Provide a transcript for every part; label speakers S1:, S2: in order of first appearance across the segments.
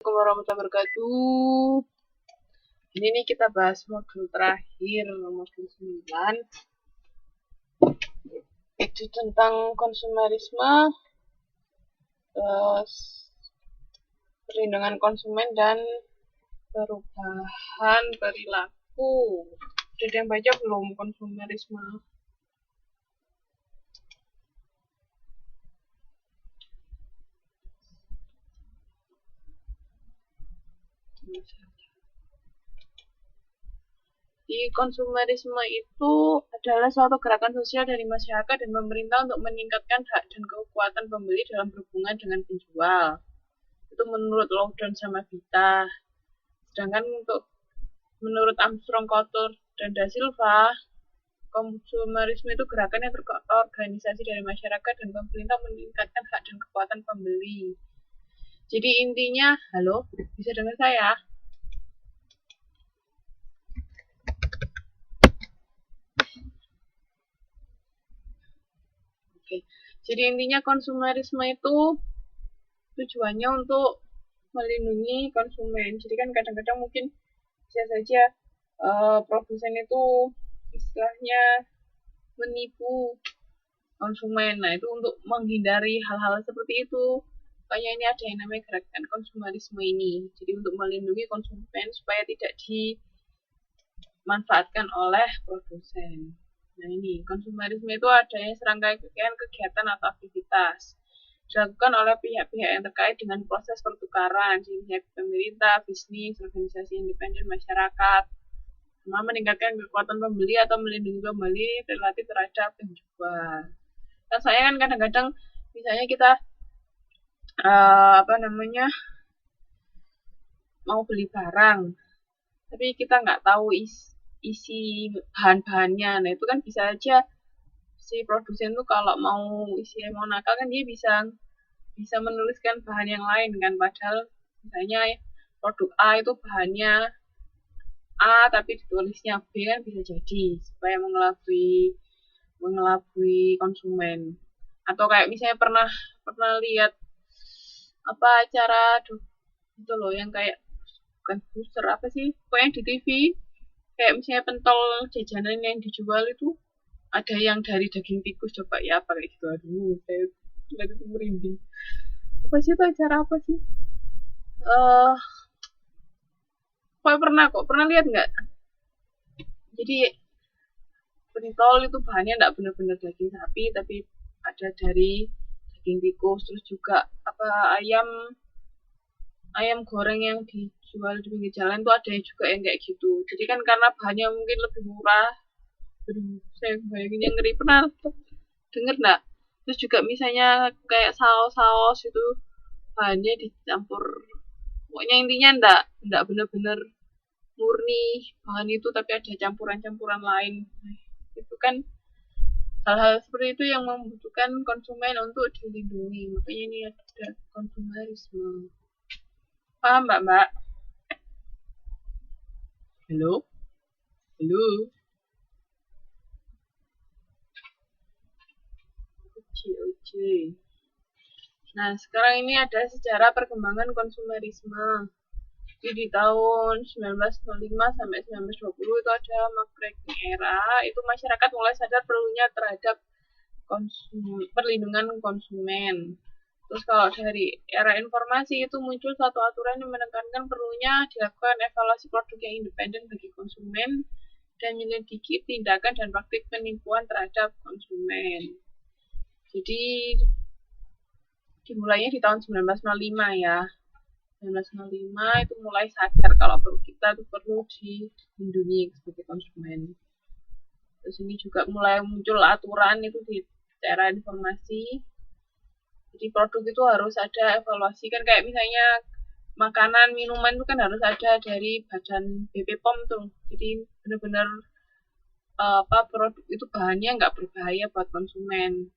S1: Assalamualaikum warahmatullahi wabarakatuh. Ini kita bahas modul terakhir, modul 9. Itu tentang konsumerisme, perlindungan konsumen dan perubahan perilaku. Udah ada yang baca belum konsumerisme? Di konsumerisme itu adalah suatu gerakan sosial dari masyarakat dan pemerintah untuk meningkatkan hak dan kekuatan pembeli dalam berhubungan dengan penjual. Itu menurut Loudon sama Vita. Sedangkan menurut Armstrong, Couture, dan Da Silva, konsumerisme itu gerakan yang terorganisasi dari masyarakat dan pemerintah meningkatkan hak dan kekuatan pembeli. Jadi intinya, halo, bisa dengar saya? Oke. Jadi intinya konsumerisme itu tujuannya untuk melindungi konsumen. Jadi kan kadang-kadang mungkin bisa saja produsen itu istilahnya menipu konsumen. Nah, itu untuk menghindari hal-hal seperti itu. Makanya ini ada yang namanya gerakan konsumerisme ini. Jadi untuk melindungi konsumen supaya tidak dimanfaatkan oleh produsen. Nah, ini konsumerisme itu adanya serangkaian kegiatan atau aktivitas dilakukan oleh pihak-pihak yang terkait dengan proses pertukaran, pihak pemerintah, bisnis, organisasi independen, masyarakat, sama meningkatkan kekuatan pembeli atau melindungi pembeli relatif terhadap penjual. Nah, saya kan kadang-kadang misalnya kita mau beli barang, tapi kita nggak tahu isi bahan-bahannya. Nah, itu kan bisa aja si produsen tuh kalau mau nakal kan dia bisa menuliskan bahan yang lain kan, padahal misalnya produk A itu bahannya A tapi ditulisnya B kan bisa jadi supaya mengelabui konsumen. Atau kayak misalnya pernah lihat acara itu loh yang kayak bukan booster apa sih pokoknya di TV, kayak misalnya pentol jajanan yang dijual itu ada yang dari daging tikus, coba ya apa kayak gitu. Aduh, saya lihat itu merinding. Apa sih itu acara apa sih? Pernah lihat nggak? Jadi pentol itu bahannya nggak benar-benar daging sapi tapi ada dari daging tikus. Terus juga ayam goreng yang dijual di pinggir jalan tuh ada juga yang kayak gitu. Jadi kan karena bahannya mungkin lebih murah. Aduh, saya bayanginnya ngeri. Pernah denger nggak? Terus juga misalnya kayak saus-saus itu bahannya dicampur, pokoknya intinya nggak benar-benar murni bahan itu tapi ada campuran-campuran lain. Itu kan hal-hal seperti itu yang membutuhkan konsumen untuk dilindungi. Makanya ini ada konsumerisme. Paham mbak? Halo? Halo? Oke. Nah, sekarang ini ada sejarah perkembangan konsumerisme. Jadi di tahun 1905 sampai 1920 itu ada McCracken era, itu masyarakat mulai sadar perlunya terhadap perlindungan konsumen. Terus kalau dari era informasi itu muncul satu aturan yang menekankan perlunya dilakukan evaluasi produk yang independen bagi konsumen dan menyelidiki tindakan dan praktik penipuan terhadap konsumen. Jadi dimulainya di tahun 1905 ya. 1905 itu mulai sadar kalau kita itu perlu dilindungi sebagai konsumen. Terus ini juga mulai muncul aturan itu di era informasi. Jadi produk itu harus ada evaluasi kan, kayak misalnya makanan, minuman itu kan harus ada dari badan BPOM tuh. Jadi benar-benar produk itu bahannya nggak berbahaya buat konsumen.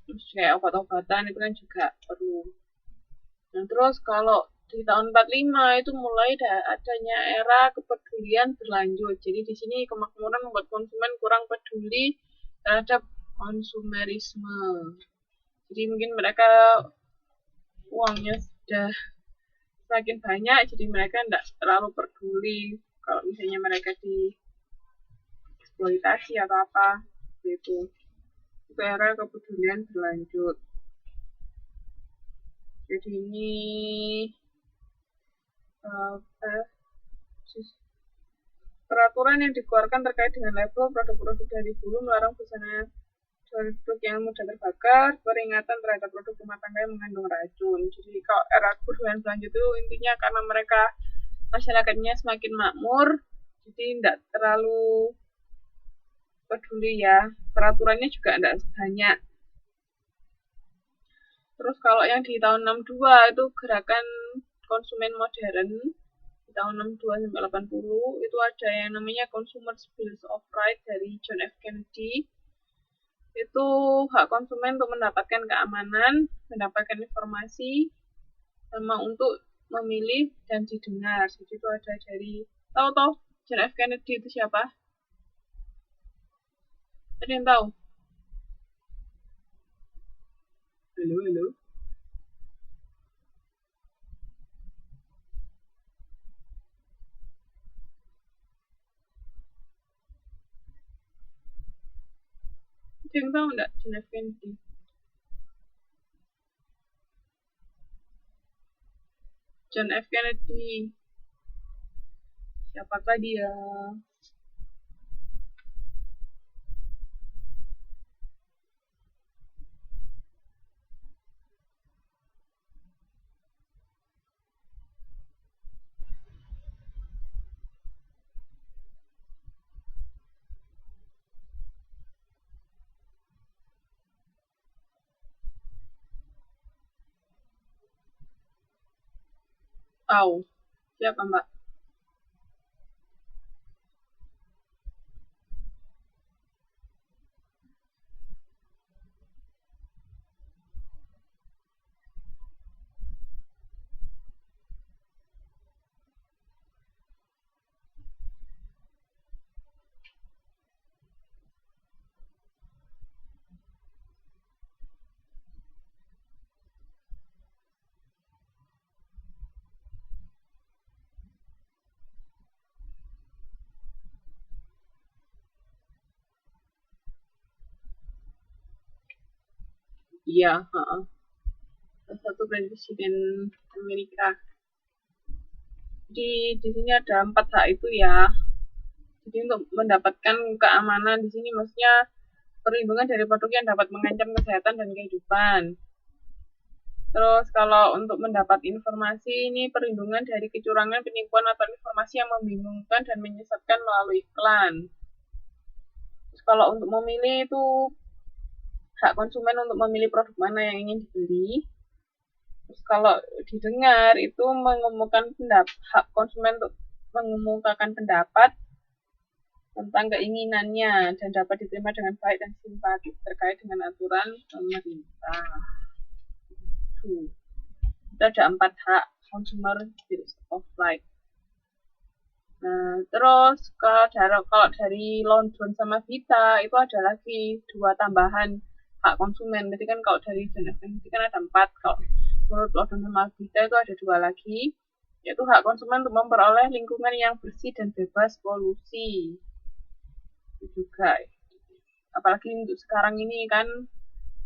S1: Terus kayak obat-obatan itu kan juga perlu. Nah, terus kalau di tahun 45 itu mulai adanya era kepedulian berlanjut. Jadi di sini kemakmuran membuat konsumen kurang peduli terhadap konsumerisme. Jadi mungkin mereka uangnya sudah semakin banyak, jadi mereka tidak terlalu peduli kalau misalnya mereka dieksploitasi atau apa gitu. Itu era kepedulian berlanjut. Jadi ini peraturan yang dikeluarkan terkait dengan label produk-produk dari bulu melarang busana produk yang mudah terbakar, peringatan terhadap produk rumah tangga yang mengandung racun. Jadi kalau era kepedulian berlanjut itu intinya karena mereka masyarakatnya semakin makmur, jadi tidak terlalu peduli ya. Peraturannya juga tidak banyak. Terus kalau yang di tahun 62 itu gerakan konsumen modern, di tahun 62 sampai 80 itu ada yang namanya Consumer Bills of Rights dari John F. Kennedy. Itu hak konsumen untuk mendapatkan keamanan, mendapatkan informasi, sama untuk memilih dan didengar. Jadi itu ada dari, tahu John F. Kennedy itu siapa? Ada yang tahu? Halo. Ada yang tahu nggak John F. Kennedy? John F. Kennedy. Siapakah dia? Tahu. Siapa, Mbak? Iya, salah satu presiden Amerika. Di sini ada 4 hak itu ya. Jadi untuk mendapatkan keamanan di sini maksudnya perlindungan dari produk yang dapat mengancam kesehatan dan kehidupan. Terus kalau untuk mendapat informasi ini perlindungan dari kecurangan, penipuan atau informasi yang membingungkan dan menyesatkan melalui iklan. Terus kalau untuk memilih itu hak konsumen untuk memilih produk mana yang ingin dibeli. Terus kalau didengar itu mengumumkan hak konsumen untuk mengemukakan pendapat tentang keinginannya dan dapat diterima dengan baik dan simpatik terkait dengan aturan pemerintah. Itu ada 4 hak consumer bills of rights. Nah, terus kalau dari London sama Vita itu ada lagi 2 tambahan hak konsumen. Jadi kan kalau dari John F. Kennedy kan ada 4. Kalau menurut London sama Vita itu ada 2 lagi, yaitu hak konsumen untuk memperoleh lingkungan yang bersih dan bebas polusi. Itu juga. Apalagi untuk sekarang ini kan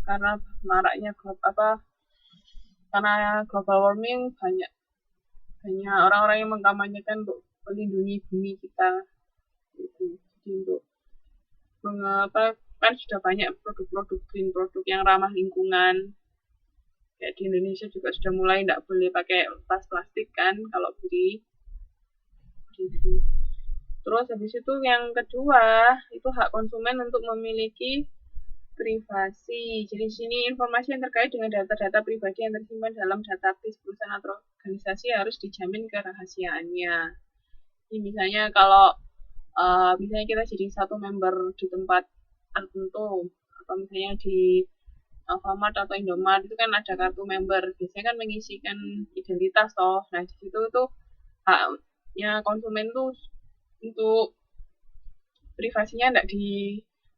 S1: karena maraknya karena global warming banyak orang-orang yang mengkampanyekan untuk melindungi bumi kita. Itu jadi untuk kan sudah banyak produk-produk green, produk yang ramah lingkungan. Kayak di Indonesia juga sudah mulai tidak boleh pakai tas plastik kan kalau beli. Gitu. Terus habis itu yang kedua itu hak konsumen untuk memiliki privasi. Jadi di sini informasi yang terkait dengan data-data pribadi yang tersimpan dalam database perusahaan atau organisasi harus dijamin kerahasiaannya. Jadi misalnya kalau misalnya kita jadi satu member di tempat tertentu atau misalnya di Alfamart atau Indomart itu kan ada kartu member. Biasanya kan mengisikan identitas toh. Nah, di situ tuh haknya konsumen tuh untuk privasinya enggak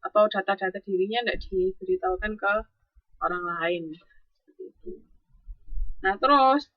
S1: atau data-data dirinya enggak diberitahukan ke orang lain. Seperti itu. Nah, terus